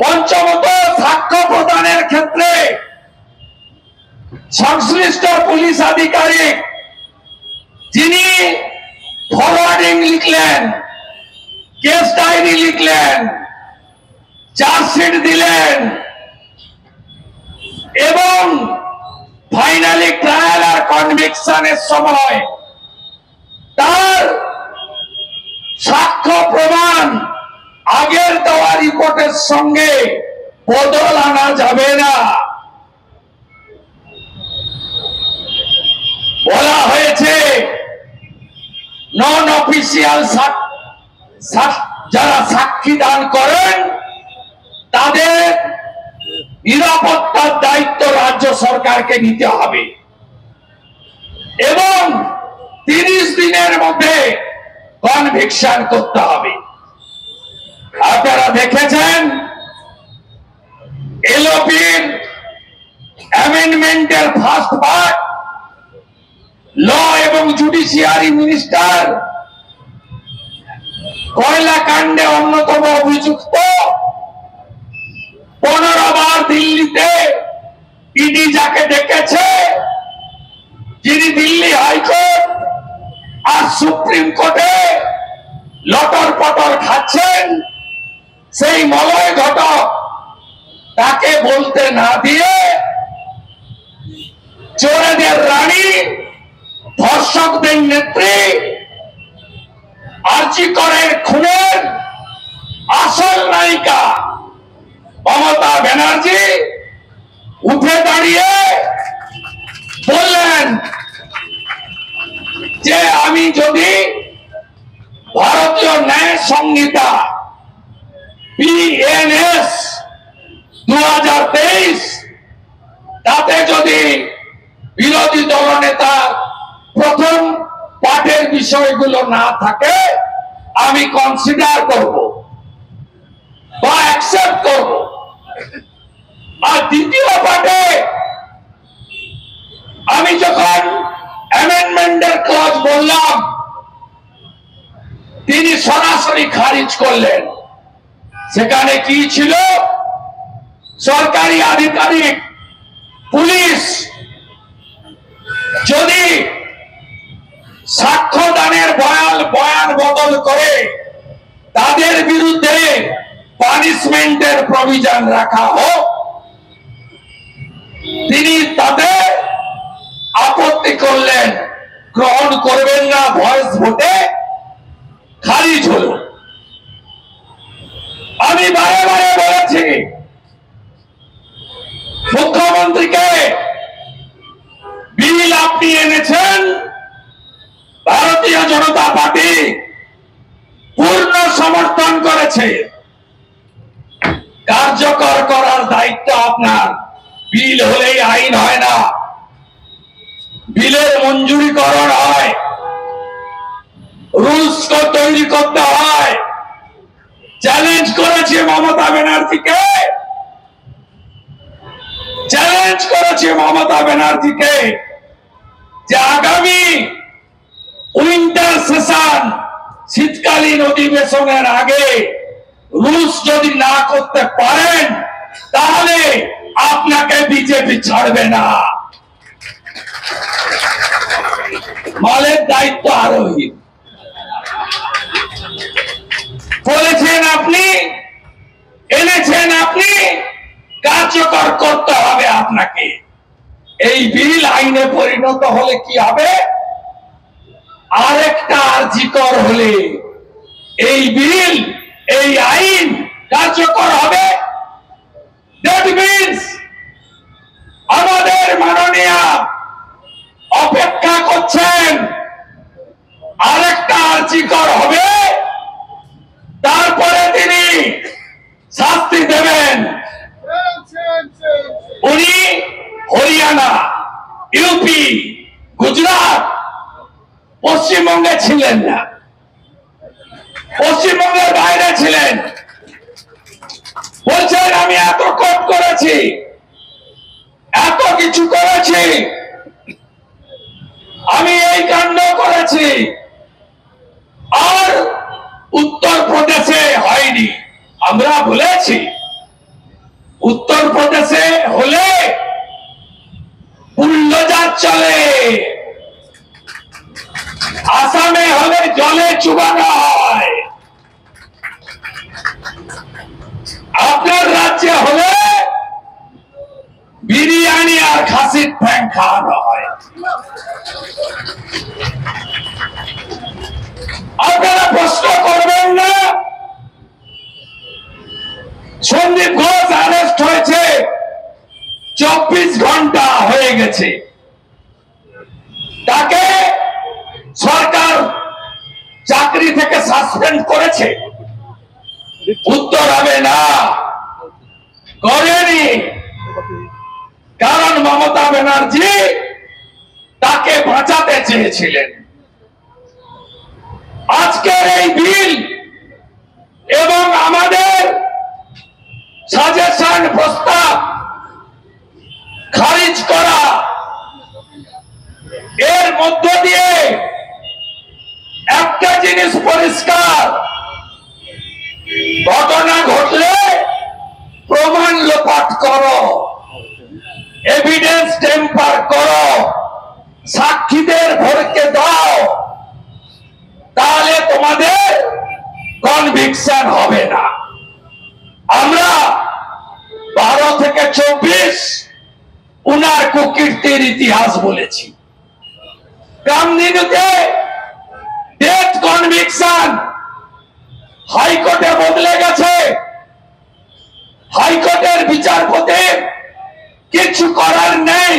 পঞ্চমত, সাক্ষ্য প্রদানের ক্ষেত্রে সংশ্লিষ্ট পুলিশ আধিকারিক যিনি ফরওয়ার্ডিং লিখলেন, কেস ডায়েরি লিখলেন, চার্জশিট দিলেন এবং ফাইনালি ট্রায়াল আর কনভিকশনের সময় তার সাক্ষ্য প্রমাণ আগের দেওয়া রিপোর্টের সঙ্গে বদল আনা যাবে না। বলা হয়েছে নন অফিসিয়াল যারা সাক্ষী দান করেন তাদের নিরাপত্তার দায়িত্ব রাজ্য সরকারকে নিতে হবে এবং 30 দিনের মধ্যে কনভিকশন করতে হবে। আপনারা দেখেছেন এলওপির অ্যামেন্ডমেন্টের ফার্স্ট পার্ট, ল এবং জুডিশিয়ারি মিনিস্টার কয়লা কাণ্ডে অন্যতম অভিযুক্ত 15 বার দিল্লিতে ইডি যাকে ডেকেছে, যিনি দিল্লি হাইকোর্ট আর সুপ্রিম কোর্টে লটর পটর খাচ্ছেন, সেই মলয় ঘটক তাকে বলতে না দিয়ে চোরেদের রানী, ধর্ষকদের নেত্রী, আরজি করের খুনের আসল নায়িকা মমতা ব্যানার্জি উঠে দাঁড়িয়ে বললেন যে আমি যদি ভারতীয় ন্যায় সংহিতা BNS 2023 তাতে যদি বিরোধী দলনেতা প্রথম পাঠের বিষয়গুলো না থাকে আমি কনসিডার করব বা অ্যাকসেপ্ট করব। আর দ্বিতীয় পাঠে আমি যখন অ্যামেন্ডমেন্টের ক্লজ বললাম, তিনি সরাসরি খারিজ করলেন। সেখানে কি ছিল? সরকারি আধিকারিক, পুলিশ যদি সাক্ষ্য দানের বয়ান বদল করে তাদের বিরুদ্ধে পানিশমেন্টের প্রভিশন রাখা হোক। তিনি তাতে আপত্তি করলেন, গ্রহণ করবেন না, ভয়েস ভোটে খারিজ হলো। আমি বারে বারে বলেছি মুখ্যমন্ত্রীকে, বিল আপনি এনেছেন, ভারতীয় জনতা পার্টি পূর্ণ সমর্থন করেছে, কার্যকর করার দায়িত্ব আপনার। বিল হলেই আইন হয় না, বিলের মঞ্জুরিকরণ হয়, রুলস তৈরি করতে হয়। চ্যালেঞ্জ করেছে মমতা ব্যানার্জিকে, যে আগামী উইন্টার সেশন, শীতকালীন অধিবেশনের আগে রুলস যদি না করতে পারেন তাহলে আপনাকে বিজেপি ছাড়বে না। মালের দায়িত্ব আরোহী বলেছেন আপনি, এনেছেন আপনি, কার্যকর করতে হবে আপনাকে। এই বিল আইনে পরিণত হলে কি হবে? আরেকটা আরজিকর হলে এই বিল, এই আইন কার্যকর হবে। দ্যাট মিন্স আমাদের মাননীয় অপেক্ষা করছেন, আরেকটা আরজিকর হবে, তারপরে তিনি শাস্তি দেবেন। উনি হরিয়ানা, ইউপি, গুজরাট, পশ্চিমবঙ্গে ছিলেন না, পশ্চিমবঙ্গের বাইরে ছিলেন। বলছেন আমি এত কোর্ট করেছি, এত কিছু করেছি, আমি এই কাণ্ড করেছি, আর উত্তরপ্রদেশে হয়নি। আমরা বলেছি উত্তরপ্রদেশে হলে বুলডোজার চলে, আসামে হলে জলে চুবানো হয়, আপনার রাজ্যে হলে বিরিয়ানি আর খাসির ঠ্যাং খাওয়ানো হয়। আপনারা প্রশ্ন করবেন না, সন্দীপ ঘোষ অ্যারেস্ট হয়েছে, 24 ঘন্টা হয়ে গেছে, তাকে সরকার চাকরি থেকে সাসপেন্ড করেছে? উত্তর হবে না, করেনি। কারণ মমতা ব্যানার্জি তাকে বাঁচাতে চেয়েছিলেন। আজকের এই বিল এবং আমাদের সাজেশন প্রস্তাব খারিজ করা, এর মধ্য দিয়ে একটা জিনিস পরিষ্কার, ঘটনা ঘটলে প্রমাণ লোপাট করো, এভিডেন্স টেম্পার করো, সাক্ষীদের ভরকে দাও, তাহলে তোমাদের কনভিকশন হবে না। আমরা 12 থেকে 24 উনার কুকীর্তির ইতিহাস বলেছি। কামধেনুতে ডেথ কনভিকশন হাইকোর্টে বদলে গেছে, হাইকোর্টের বিচারপতি কিছু করার নেই।